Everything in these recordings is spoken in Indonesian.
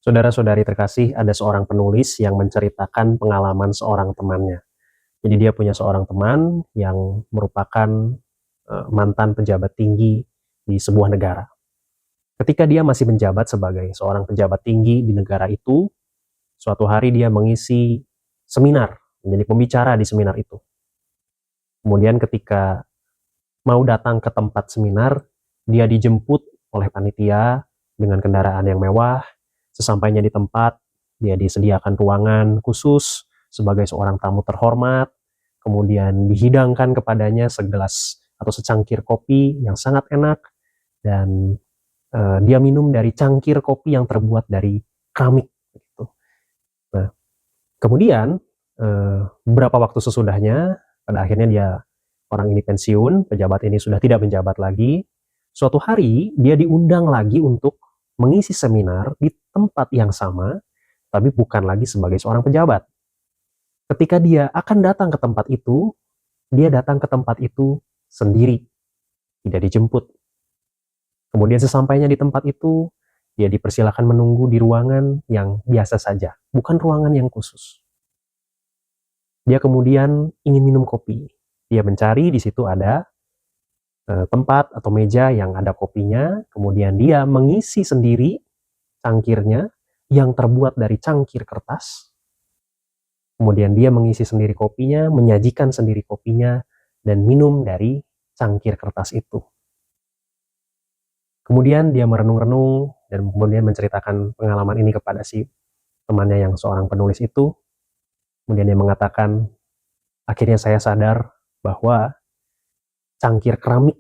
Saudara-saudari terkasih, ada seorang penulis yang menceritakan pengalaman seorang temannya. Jadi dia punya seorang teman yang merupakan mantan pejabat tinggi di sebuah negara. Ketika dia masih menjabat sebagai seorang pejabat tinggi di negara itu, suatu hari dia mengisi seminar, menjadi pembicara di seminar itu. Kemudian ketika mau datang ke tempat seminar, dia dijemput oleh panitia dengan kendaraan yang mewah. Sesampainya di tempat, dia disediakan ruangan khusus sebagai seorang tamu terhormat. Kemudian dihidangkan kepadanya segelas atau secangkir kopi yang sangat enak, dan dia minum dari cangkir kopi yang terbuat dari keramik. Gitu. Nah, kemudian beberapa waktu sesudahnya, pada akhirnya orang ini pensiun, pejabat ini sudah tidak menjabat lagi. Suatu hari dia diundang lagi untuk mengisi seminar di tempat yang sama, tapi bukan lagi sebagai seorang pejabat. Ketika dia akan datang ke tempat itu, dia datang ke tempat itu sendiri, tidak dijemput. Kemudian sesampainya di tempat itu, dia dipersilakan menunggu di ruangan yang biasa saja, bukan ruangan yang khusus. Dia kemudian ingin minum kopi. Dia mencari, di situ ada tempat atau meja yang ada kopinya, kemudian dia mengisi sendiri cangkirnya yang terbuat dari cangkir kertas. Kemudian dia mengisi sendiri kopinya, menyajikan sendiri kopinya, dan minum dari cangkir kertas itu. Kemudian dia merenung-renung dan kemudian menceritakan pengalaman ini kepada si temannya yang seorang penulis itu. Kemudian dia mengatakan, akhirnya saya sadar bahwa cangkir keramik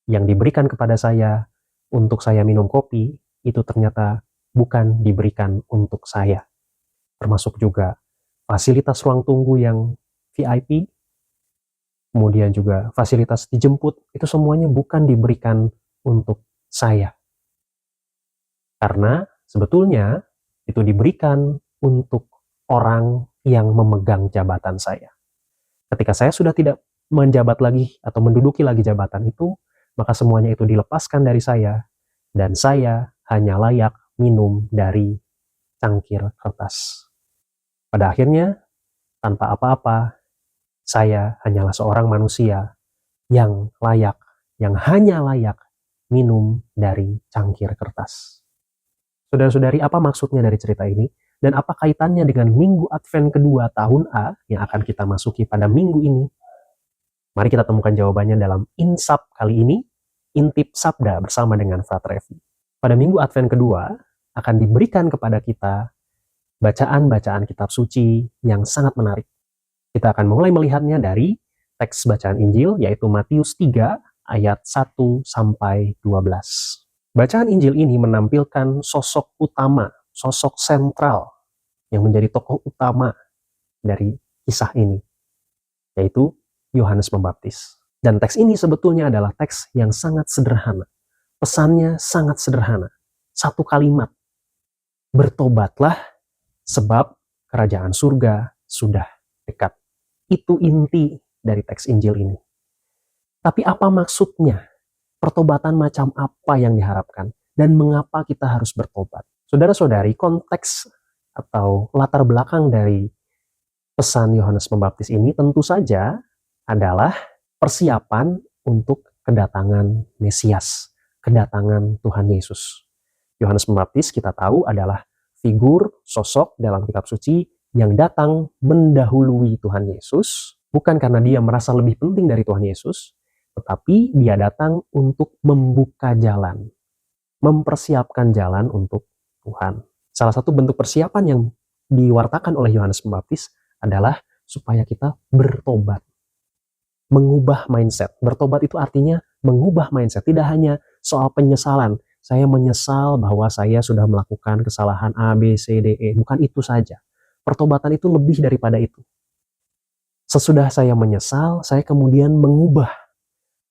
yang diberikan kepada saya untuk saya minum kopi, itu ternyata bukan diberikan untuk saya. Termasuk juga fasilitas ruang tunggu yang VIP, kemudian juga fasilitas dijemput, itu semuanya bukan diberikan untuk saya. Karena sebetulnya itu diberikan untuk orang yang memegang jabatan saya. Ketika saya sudah tidak menjabat lagi atau menduduki lagi jabatan itu, maka semuanya itu dilepaskan dari saya, dan saya hanya layak minum dari cangkir kertas. Pada akhirnya, tanpa apa-apa, saya hanyalah seorang manusia yang hanya layak minum dari cangkir kertas. Saudara-saudari, apa maksudnya dari cerita ini? Dan apa kaitannya dengan Minggu Advent kedua tahun A yang akan kita masuki pada minggu ini? Mari kita temukan jawabannya dalam Insap kali ini, Intip Sabda bersama dengan Frater Evi. Pada Minggu Advent kedua akan diberikan kepada kita bacaan-bacaan kitab suci yang sangat menarik. Kita akan mulai melihatnya dari teks bacaan Injil, yaitu Matius 3 ayat 1 sampai 12. Bacaan Injil ini menampilkan sosok utama, sosok sentral yang menjadi tokoh utama dari kisah ini, yaitu Yohanes Pembaptis. Dan teks ini sebetulnya adalah teks yang sangat sederhana. Pesannya sangat sederhana. Satu kalimat. Bertobatlah sebab kerajaan surga sudah dekat. Itu inti dari teks Injil ini. Tapi apa maksudnya? Pertobatan macam apa yang diharapkan? Dan mengapa kita harus bertobat? Saudara-saudari, konteks atau latar belakang dari pesan Yohanes Pembaptis ini tentu saja adalah persiapan untuk kedatangan Mesias, kedatangan Tuhan Yesus. Yohanes Pembaptis kita tahu adalah figur, sosok dalam kitab suci yang datang mendahului Tuhan Yesus, bukan karena dia merasa lebih penting dari Tuhan Yesus, tetapi dia datang untuk membuka jalan, mempersiapkan jalan untuk Tuhan. Salah satu bentuk persiapan yang diwartakan oleh Yohanes Pembaptis adalah supaya kita bertobat. Mengubah mindset. Bertobat itu artinya mengubah mindset. Tidak hanya soal penyesalan. Saya menyesal bahwa saya sudah melakukan kesalahan A, B, C, D, E. Bukan itu saja. Pertobatan itu lebih daripada itu. Sesudah saya menyesal, saya kemudian mengubah.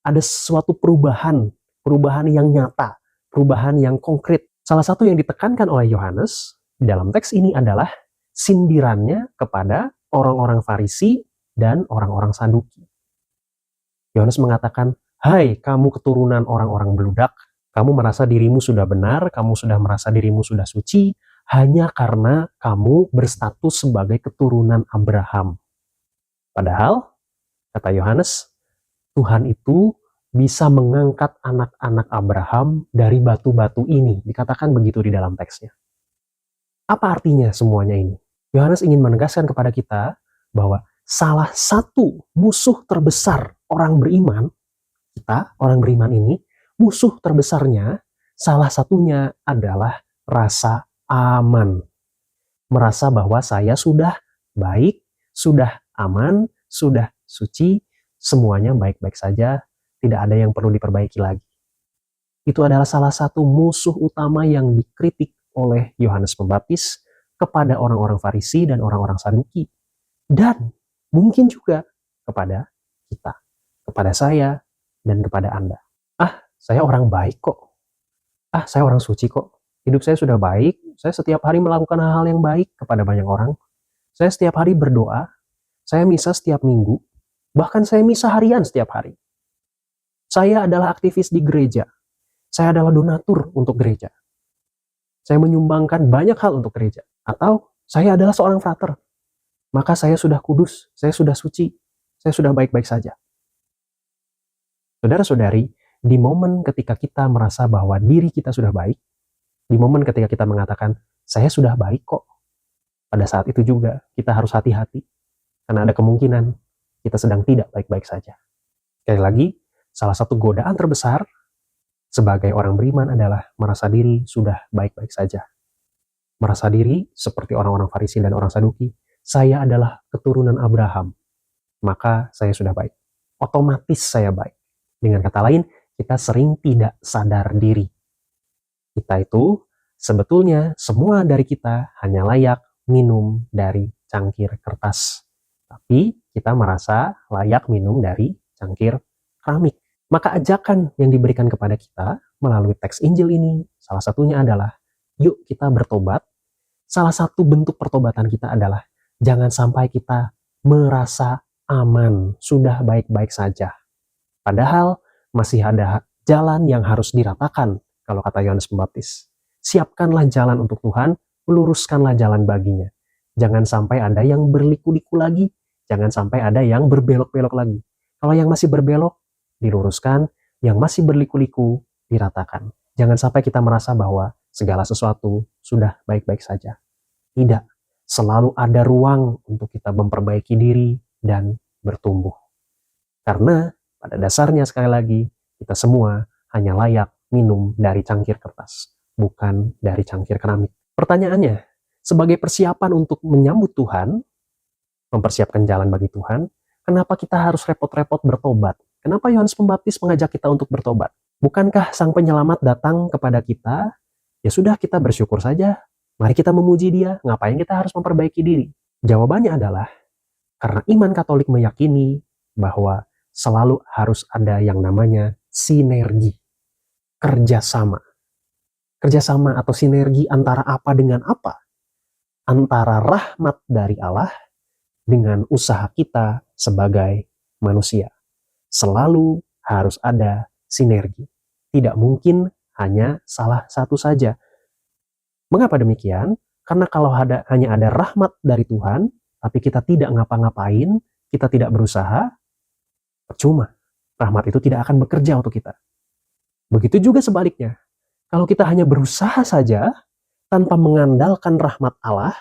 Ada sesuatu perubahan yang nyata, perubahan yang konkret. Salah satu yang ditekankan oleh Yohanes dalam teks ini adalah sindirannya kepada orang-orang Farisi dan orang-orang Saduki. Yohanes mengatakan, hai kamu keturunan orang-orang beludak, kamu merasa dirimu sudah benar, kamu sudah merasa dirimu sudah suci, hanya karena kamu berstatus sebagai keturunan Abraham. Padahal, kata Yohanes, Tuhan itu bisa mengangkat anak-anak Abraham dari batu-batu ini. Dikatakan begitu di dalam teksnya. Apa artinya semuanya ini? Yohanes ingin menegaskan kepada kita bahwa salah satu musuh terbesar orang beriman, kita, orang beriman ini, musuh terbesarnya, salah satunya adalah rasa aman. Merasa bahwa saya sudah baik, sudah aman, sudah suci, semuanya baik-baik saja, tidak ada yang perlu diperbaiki lagi. Itu adalah salah satu musuh utama yang dikritik oleh Yohanes Pembaptis kepada orang-orang Farisi dan orang-orang Saduki. Dan mungkin juga kepada kita, kepada saya, dan kepada Anda. Saya orang baik kok. Saya orang suci kok. Hidup saya sudah baik, saya setiap hari melakukan hal-hal yang baik kepada banyak orang. Saya setiap hari berdoa, saya misa setiap minggu, bahkan saya misa harian setiap hari. Saya adalah aktivis di gereja. Saya adalah donatur untuk gereja. Saya menyumbangkan banyak hal untuk gereja. Atau saya adalah seorang frater. Maka saya sudah kudus, saya sudah suci, saya sudah baik-baik saja. Saudara-saudari, di momen ketika kita merasa bahwa diri kita sudah baik, di momen ketika kita mengatakan, saya sudah baik kok, pada saat itu juga kita harus hati-hati. Karena ada kemungkinan kita sedang tidak baik-baik saja. Sekali lagi, salah satu godaan terbesar sebagai orang beriman adalah merasa diri sudah baik-baik saja. Merasa diri seperti orang-orang Farisi dan orang Saduki, saya adalah keturunan Abraham, maka saya sudah baik. Otomatis saya baik. Dengan kata lain, kita sering tidak sadar diri. Kita itu sebetulnya semua dari kita hanya layak minum dari cangkir kertas. Tapi kita merasa layak minum dari cangkir keramik. Maka ajakan yang diberikan kepada kita melalui teks Injil ini, salah satunya adalah, yuk kita bertobat. Salah satu bentuk pertobatan kita adalah, jangan sampai kita merasa aman, sudah baik-baik saja. Padahal masih ada jalan yang harus diratakan, kalau kata Yohanes Pembaptis. Siapkanlah jalan untuk Tuhan, luruskanlah jalan baginya. Jangan sampai ada yang berliku-liku lagi, jangan sampai ada yang berbelok-belok lagi. Kalau yang masih berbelok, diluruskan, yang masih berliku-liku, diratakan. Jangan sampai kita merasa bahwa segala sesuatu sudah baik-baik saja. Tidak, selalu ada ruang untuk kita memperbaiki diri dan bertumbuh. Karena pada dasarnya sekali lagi, kita semua hanya layak minum dari cangkir kertas, bukan dari cangkir keramik. Pertanyaannya, sebagai persiapan untuk menyambut Tuhan, mempersiapkan jalan bagi Tuhan, kenapa kita harus repot-repot bertobat? Kenapa Yohanes Pembaptis mengajak kita untuk bertobat? Bukankah Sang Penyelamat datang kepada kita? Ya sudah, kita bersyukur saja. Mari kita memuji Dia. Ngapain kita harus memperbaiki diri? Jawabannya adalah, karena iman Katolik meyakini bahwa selalu harus ada yang namanya sinergi. Kerjasama. Kerjasama atau sinergi antara apa dengan apa? Antara rahmat dari Allah dengan usaha kita sebagai manusia. Selalu harus ada sinergi. Tidak mungkin hanya salah satu saja. Mengapa demikian? Karena kalau hanya ada rahmat dari Tuhan, tapi kita tidak ngapa-ngapain, kita tidak berusaha, percuma. Rahmat itu tidak akan bekerja untuk kita. Begitu juga sebaliknya. Kalau kita hanya berusaha saja, tanpa mengandalkan rahmat Allah,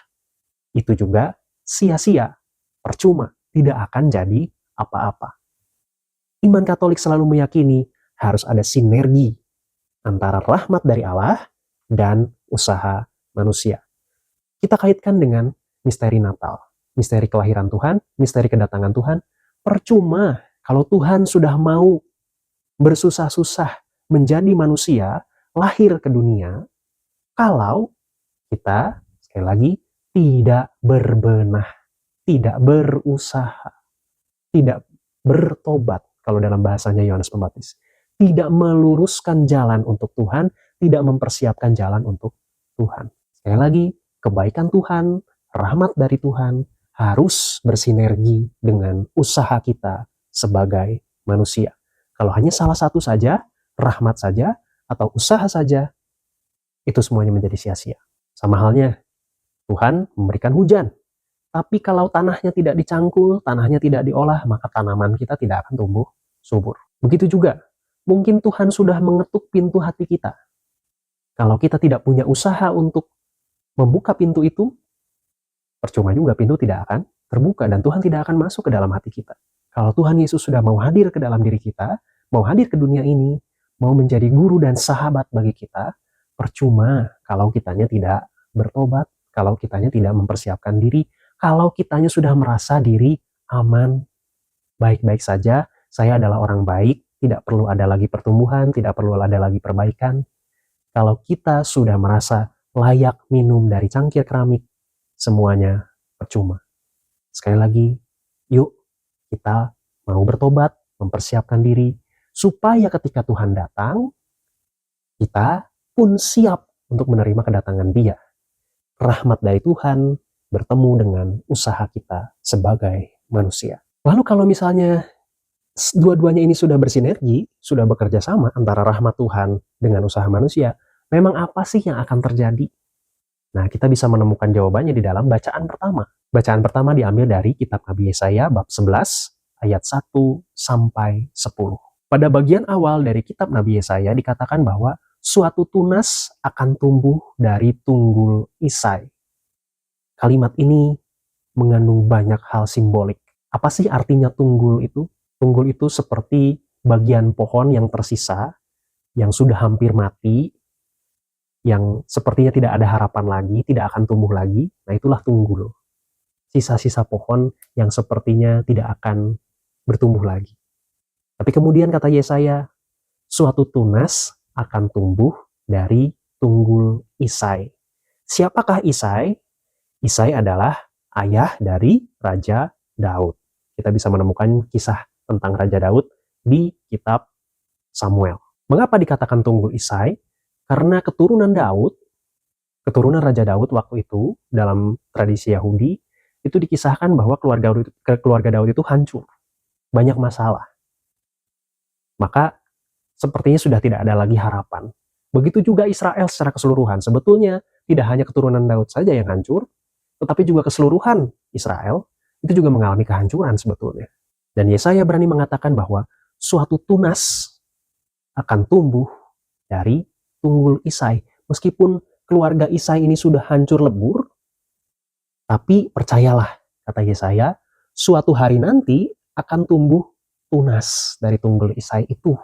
itu juga sia-sia, percuma, tidak akan jadi apa-apa. Iman Katolik selalu meyakini harus ada sinergi antara rahmat dari Allah dan usaha manusia. Kita kaitkan dengan misteri Natal, misteri kelahiran Tuhan, misteri kedatangan Tuhan. Percuma kalau Tuhan sudah mau bersusah-susah menjadi manusia, lahir ke dunia, kalau kita, sekali lagi, tidak berbenah, tidak berusaha, tidak bertobat, kalau dalam bahasanya Yohanes Pembaptis. Tidak meluruskan jalan untuk Tuhan, tidak mempersiapkan jalan untuk Tuhan. Sekali lagi, kebaikan Tuhan, rahmat dari Tuhan, harus bersinergi dengan usaha kita sebagai manusia. Kalau hanya salah satu saja, rahmat saja, atau usaha saja, itu semuanya menjadi sia-sia. Sama halnya, Tuhan memberikan hujan. Tapi kalau tanahnya tidak dicangkul, tanahnya tidak diolah, maka tanaman kita tidak akan tumbuh subur. Begitu juga, mungkin Tuhan sudah mengetuk pintu hati kita. Kalau kita tidak punya usaha untuk membuka pintu itu, percuma juga pintu tidak akan terbuka dan Tuhan tidak akan masuk ke dalam hati kita. Kalau Tuhan Yesus sudah mau hadir ke dalam diri kita, mau hadir ke dunia ini, mau menjadi guru dan sahabat bagi kita, percuma kalau kitanya tidak bertobat, kalau kitanya tidak mempersiapkan diri, kalau kitanya sudah merasa diri aman, baik-baik saja, saya adalah orang baik, tidak perlu ada lagi pertumbuhan, tidak perlu ada lagi perbaikan. Kalau kita sudah merasa layak minum dari cangkir keramik, semuanya percuma. Sekali lagi, yuk kita mau bertobat, mempersiapkan diri, supaya ketika Tuhan datang, kita pun siap untuk menerima kedatangan Dia. Rahmat dari Tuhan bertemu dengan usaha kita sebagai manusia. Lalu kalau misalnya dua-duanya ini sudah bersinergi, sudah bekerja sama antara rahmat Tuhan dengan usaha manusia, memang apa sih yang akan terjadi? Nah, kita bisa menemukan jawabannya di dalam bacaan pertama. Bacaan pertama diambil dari kitab Nabi Yesaya bab 11 ayat 1 sampai 10. Pada bagian awal dari kitab Nabi Yesaya dikatakan bahwa suatu tunas akan tumbuh dari tunggul Isai. Kalimat ini mengandung banyak hal simbolik. Apa sih artinya tunggul itu? Tunggul itu seperti bagian pohon yang tersisa, yang sudah hampir mati, yang sepertinya tidak ada harapan lagi, tidak akan tumbuh lagi. Nah, itulah tunggul. Sisa-sisa pohon yang sepertinya tidak akan bertumbuh lagi. Tapi kemudian kata Yesaya, suatu tunas akan tumbuh dari tunggul Isai. Siapakah Isai? Isai adalah ayah dari Raja Daud. Kita bisa menemukan kisah tentang Raja Daud di kitab Samuel. Mengapa dikatakan tunggul Isai? Karena keturunan Daud, keturunan Raja Daud waktu itu dalam tradisi Yahudi, itu dikisahkan bahwa keluarga Daud itu hancur. Banyak masalah. Maka sepertinya sudah tidak ada lagi harapan. Begitu juga Israel secara keseluruhan. Sebetulnya tidak hanya keturunan Daud saja yang hancur, tetapi juga keseluruhan Israel itu juga mengalami kehancuran sebetulnya. Dan Yesaya berani mengatakan bahwa suatu tunas akan tumbuh dari tunggul Isai. Meskipun keluarga Isai ini sudah hancur lebur, tapi percayalah, kata Yesaya, suatu hari nanti akan tumbuh tunas dari tunggul Isai itu.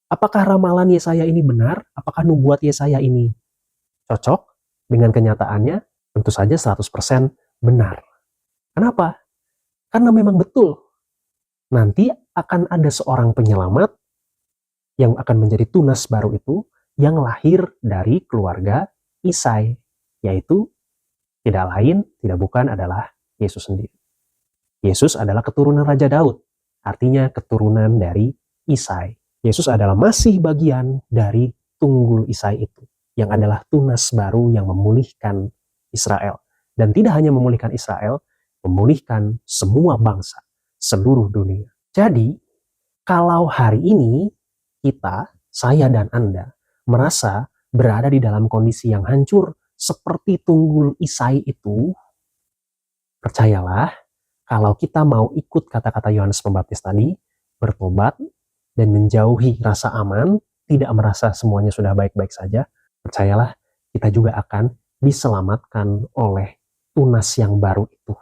Apakah ramalan Yesaya ini benar? Apakah nubuat Yesaya ini cocok dengan kenyataannya? Tentu saja 100% benar. Kenapa? Karena memang betul. Nanti akan ada seorang penyelamat yang akan menjadi tunas baru itu, yang lahir dari keluarga Isai, yaitu tidak lain, tidak bukan adalah Yesus sendiri. Yesus adalah keturunan Raja Daud, artinya keturunan dari Isai. Yesus adalah masih bagian dari tunggul Isai itu, yang adalah tunas baru yang memulihkan Israel. Dan tidak hanya memulihkan Israel, memulihkan semua bangsa, seluruh dunia. Jadi, kalau hari ini kita, saya dan Anda, merasa berada di dalam kondisi yang hancur seperti tunggul Isai itu, percayalah, kalau kita mau ikut kata-kata Yohanes Pembaptis tadi, bertobat dan menjauhi rasa aman, tidak merasa semuanya sudah baik-baik saja, percayalah, kita juga akan diselamatkan oleh tunas yang baru itu.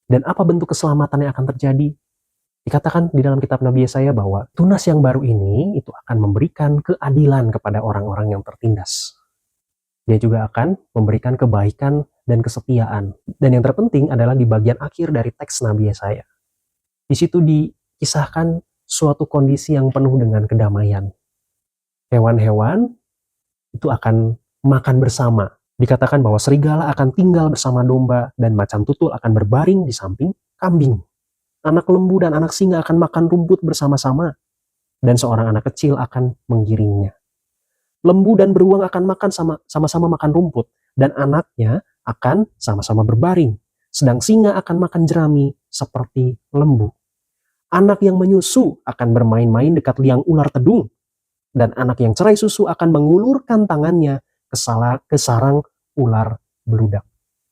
Dan apa bentuk keselamatan yang akan terjadi? Dikatakan di dalam kitab Nabi Yesaya bahwa tunas yang baru ini itu akan memberikan keadilan kepada orang-orang yang tertindas. Dia juga akan memberikan kebaikan dan kesetiaan. Dan yang terpenting adalah di bagian akhir dari teks Nabi Yesaya. Di situ dikisahkan suatu kondisi yang penuh dengan kedamaian. Hewan-hewan itu akan makan bersama. Dikatakan bahwa serigala akan tinggal bersama domba dan macan tutul akan berbaring di samping kambing. Anak lembu dan anak singa akan makan rumput bersama-sama, dan seorang anak kecil akan menggiringnya. Lembu dan beruang akan makan sama-sama makan rumput, dan anaknya akan sama-sama berbaring. Sedang singa akan makan jerami seperti lembu. Anak yang menyusu akan bermain-main dekat liang ular tedung, dan anak yang cerai susu akan mengulurkan tangannya ke sarang ular beludak.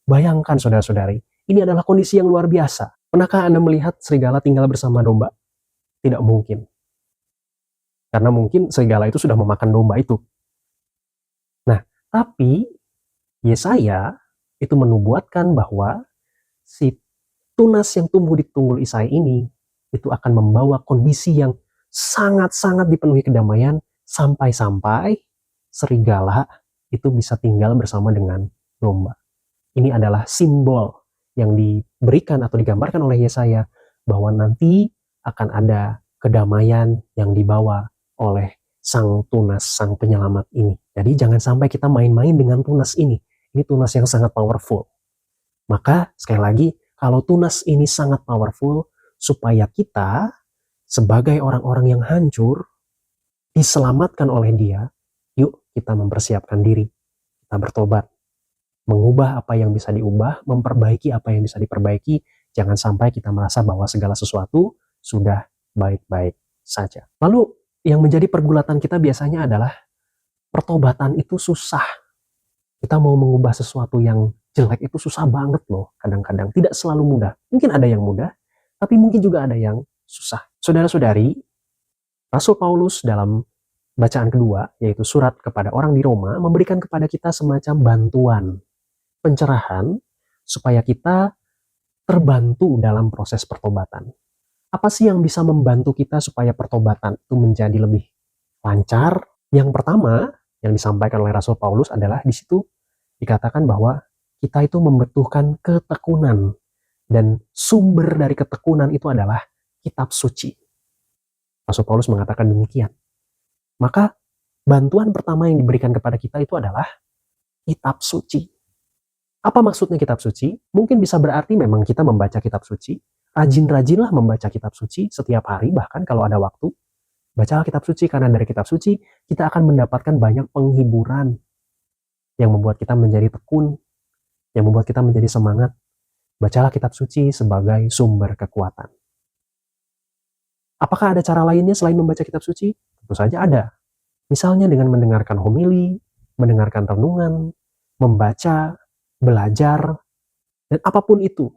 Bayangkan saudara-saudari, ini adalah kondisi yang luar biasa. Pernahkah Anda melihat serigala tinggal bersama domba? Tidak mungkin. Karena mungkin serigala itu sudah memakan domba itu. Nah, tapi Yesaya itu menubuatkan bahwa si tunas yang tumbuh di tunggul Isai ini itu akan membawa kondisi yang sangat-sangat dipenuhi kedamaian sampai-sampai serigala itu bisa tinggal bersama dengan domba. Ini adalah simbol yang diberikan atau digambarkan oleh Yesaya bahwa nanti akan ada kedamaian yang dibawa oleh sang tunas, sang penyelamat ini. Jadi jangan sampai kita main-main dengan tunas ini. Ini tunas yang sangat powerful. Maka sekali lagi, kalau tunas ini sangat powerful, supaya kita sebagai orang-orang yang hancur diselamatkan oleh dia, yuk kita mempersiapkan diri, kita bertobat, mengubah apa yang bisa diubah, memperbaiki apa yang bisa diperbaiki. Jangan sampai kita merasa bahwa segala sesuatu sudah baik-baik saja. Lalu yang menjadi pergulatan kita biasanya adalah pertobatan itu susah. Kita mau mengubah sesuatu yang jelek itu susah banget loh kadang-kadang. Tidak selalu mudah. Mungkin ada yang mudah, tapi mungkin juga ada yang susah. Saudara-saudari, Rasul Paulus dalam bacaan kedua, yaitu surat kepada orang di Roma, memberikan kepada kita semacam bantuan, pencerahan, supaya kita terbantu dalam proses pertobatan. Apa sih yang bisa membantu kita supaya pertobatan itu menjadi lebih lancar? Yang pertama yang disampaikan oleh Rasul Paulus adalah di situ dikatakan bahwa kita itu membutuhkan ketekunan, dan sumber dari ketekunan itu adalah kitab suci. Rasul Paulus mengatakan demikian. Maka bantuan pertama yang diberikan kepada kita itu adalah kitab suci. Apa maksudnya kitab suci? Mungkin bisa berarti memang kita membaca kitab suci. Rajin-rajinlah membaca kitab suci setiap hari, bahkan kalau ada waktu. Bacalah kitab suci, karena dari kitab suci kita akan mendapatkan banyak penghiburan yang membuat kita menjadi tekun, yang membuat kita menjadi semangat. Bacalah kitab suci sebagai sumber kekuatan. Apakah ada cara lainnya selain membaca kitab suci? Tentu saja ada. Misalnya dengan mendengarkan homili, mendengarkan renungan, membaca, belajar, dan apapun itu.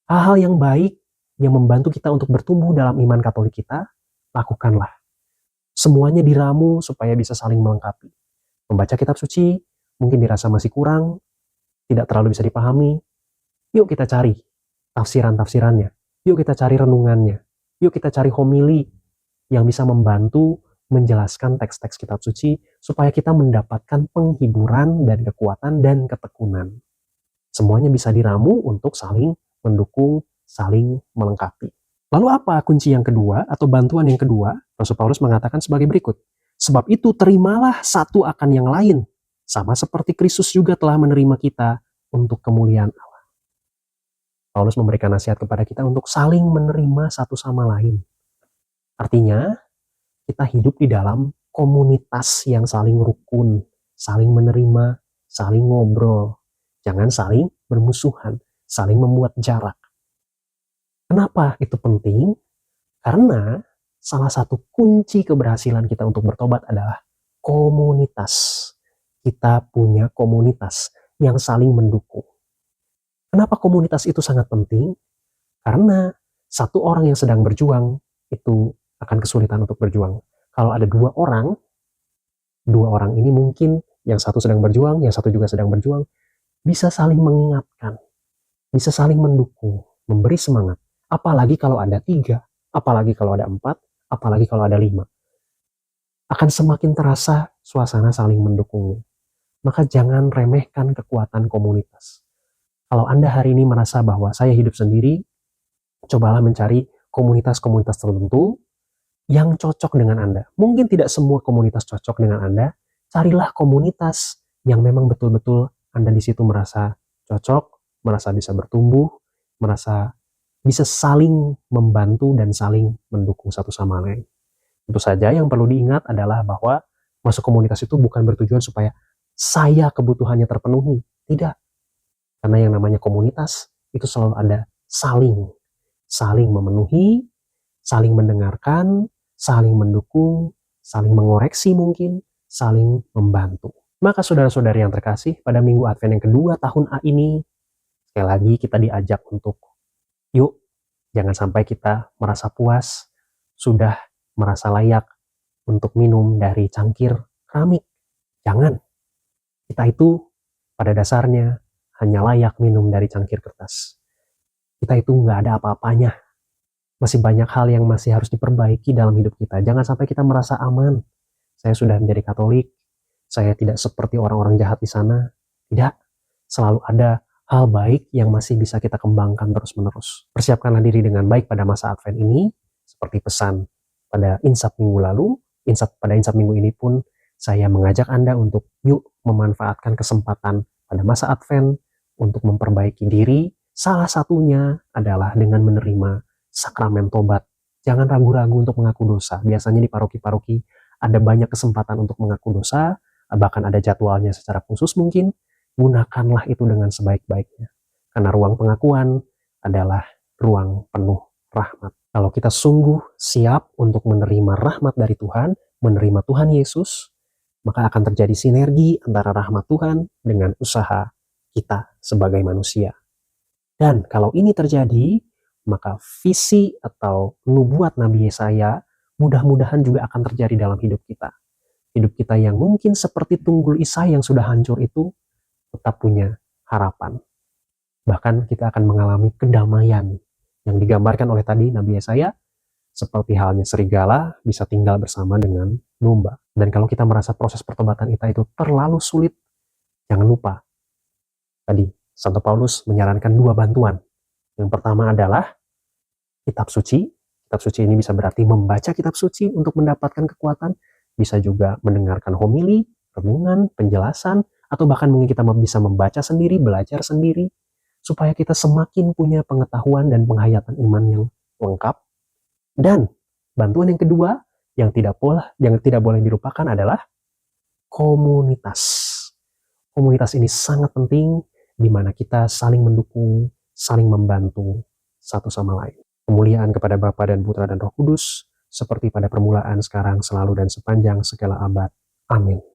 Hal-hal yang baik yang membantu kita untuk bertumbuh dalam iman Katolik kita, lakukanlah. Semuanya diramu supaya bisa saling melengkapi. Membaca kitab suci, mungkin dirasa masih kurang, tidak terlalu bisa dipahami. Yuk kita cari tafsiran-tafsirannya. Yuk kita cari renungannya. Yuk kita cari homili yang bisa membantu menjelaskan teks-teks kitab suci supaya kita mendapatkan penghiburan dan kekuatan dan ketekunan. Semuanya bisa diramu untuk saling mendukung, saling melengkapi. Lalu apa kunci yang kedua atau bantuan yang kedua? Rasul Paulus mengatakan sebagai berikut. Sebab itu terimalah satu akan yang lain, sama seperti Kristus juga telah menerima kita untuk kemuliaan Allah. Paulus memberikan nasihat kepada kita untuk saling menerima satu sama lain. Artinya, kita hidup di dalam komunitas yang saling rukun, saling menerima, saling ngobrol. Jangan saling bermusuhan, saling membuat jarak. Kenapa itu penting? Karena salah satu kunci keberhasilan kita untuk bertobat adalah komunitas. Kita punya komunitas yang saling mendukung. Kenapa komunitas itu sangat penting? Karena satu orang yang sedang berjuang itu akan kesulitan untuk berjuang. Kalau ada dua orang ini mungkin yang satu sedang berjuang, yang satu juga sedang berjuang, bisa saling mengingatkan, bisa saling mendukung, memberi semangat. Apalagi kalau ada 3, apalagi kalau ada 4, apalagi kalau ada 5. Akan semakin terasa suasana saling mendukungnya. Maka jangan remehkan kekuatan komunitas. Kalau Anda hari ini merasa bahwa saya hidup sendiri, cobalah mencari komunitas-komunitas tertentu yang cocok dengan Anda. Mungkin tidak semua komunitas cocok dengan Anda. Carilah komunitas yang memang betul-betul Anda di situ merasa cocok, merasa bisa bertumbuh, merasa bisa saling membantu dan saling mendukung satu sama lain. Tentu saja yang perlu diingat adalah bahwa masuk komunitas itu bukan bertujuan supaya saya kebutuhannya terpenuhi. Tidak. Karena yang namanya komunitas itu selalu ada saling memenuhi, saling mendengarkan, saling mendukung, saling mengoreksi mungkin, saling membantu. Maka saudara-saudari yang terkasih, pada minggu Advent yang kedua tahun A ini, sekali lagi kita diajak untuk yuk, jangan sampai kita merasa puas, sudah merasa layak untuk minum dari cangkir keramik. Jangan. Kita itu pada dasarnya hanya layak minum dari cangkir kertas. Kita itu nggak ada apa-apanya. Masih banyak hal yang masih harus diperbaiki dalam hidup kita. Jangan sampai kita merasa aman. Saya sudah menjadi Katolik, saya tidak seperti orang-orang jahat di sana. Tidak. Selalu ada hal baik yang masih bisa kita kembangkan terus-menerus. Persiapkanlah diri dengan baik pada masa Advent ini, seperti pesan pada insap minggu lalu. Pada insap minggu ini pun saya mengajak Anda untuk yuk memanfaatkan kesempatan pada masa Advent untuk memperbaiki diri. Salah satunya adalah dengan menerima sakramen tobat. Jangan ragu-ragu untuk mengaku dosa. Biasanya di paroki-paroki ada banyak kesempatan untuk mengaku dosa, bahkan ada jadwalnya secara khusus mungkin. Gunakanlah itu dengan sebaik-baiknya. Karena ruang pengakuan adalah ruang penuh rahmat. Kalau kita sungguh siap untuk menerima rahmat dari Tuhan, menerima Tuhan Yesus, maka akan terjadi sinergi antara rahmat Tuhan dengan usaha kita sebagai manusia. Dan kalau ini terjadi, maka visi atau nubuat Nabi Yesaya mudah-mudahan juga akan terjadi dalam hidup kita. Hidup kita yang mungkin seperti tunggul Isai yang sudah hancur itu, tetap punya harapan. Bahkan kita akan mengalami kedamaian yang digambarkan oleh tadi Nabi Yesaya, seperti halnya serigala bisa tinggal bersama dengan domba. Dan kalau kita merasa proses pertobatan kita itu terlalu sulit, jangan lupa tadi Santo Paulus menyarankan 2 bantuan. Yang pertama adalah kitab suci. Kitab suci ini bisa berarti membaca kitab suci untuk mendapatkan kekuatan, bisa juga mendengarkan homili, renungan, penjelasan, atau bahkan mungkin kita bisa membaca sendiri, belajar sendiri, supaya kita semakin punya pengetahuan dan penghayatan iman yang lengkap. Dan bantuan yang kedua yang tidak boleh dilupakan adalah komunitas. Komunitas ini sangat penting, di mana kita saling mendukung, saling membantu satu sama lain. Kemuliaan kepada Bapa dan Putra dan Roh Kudus, seperti pada permulaan, sekarang, selalu, dan sepanjang segala abad. Amin.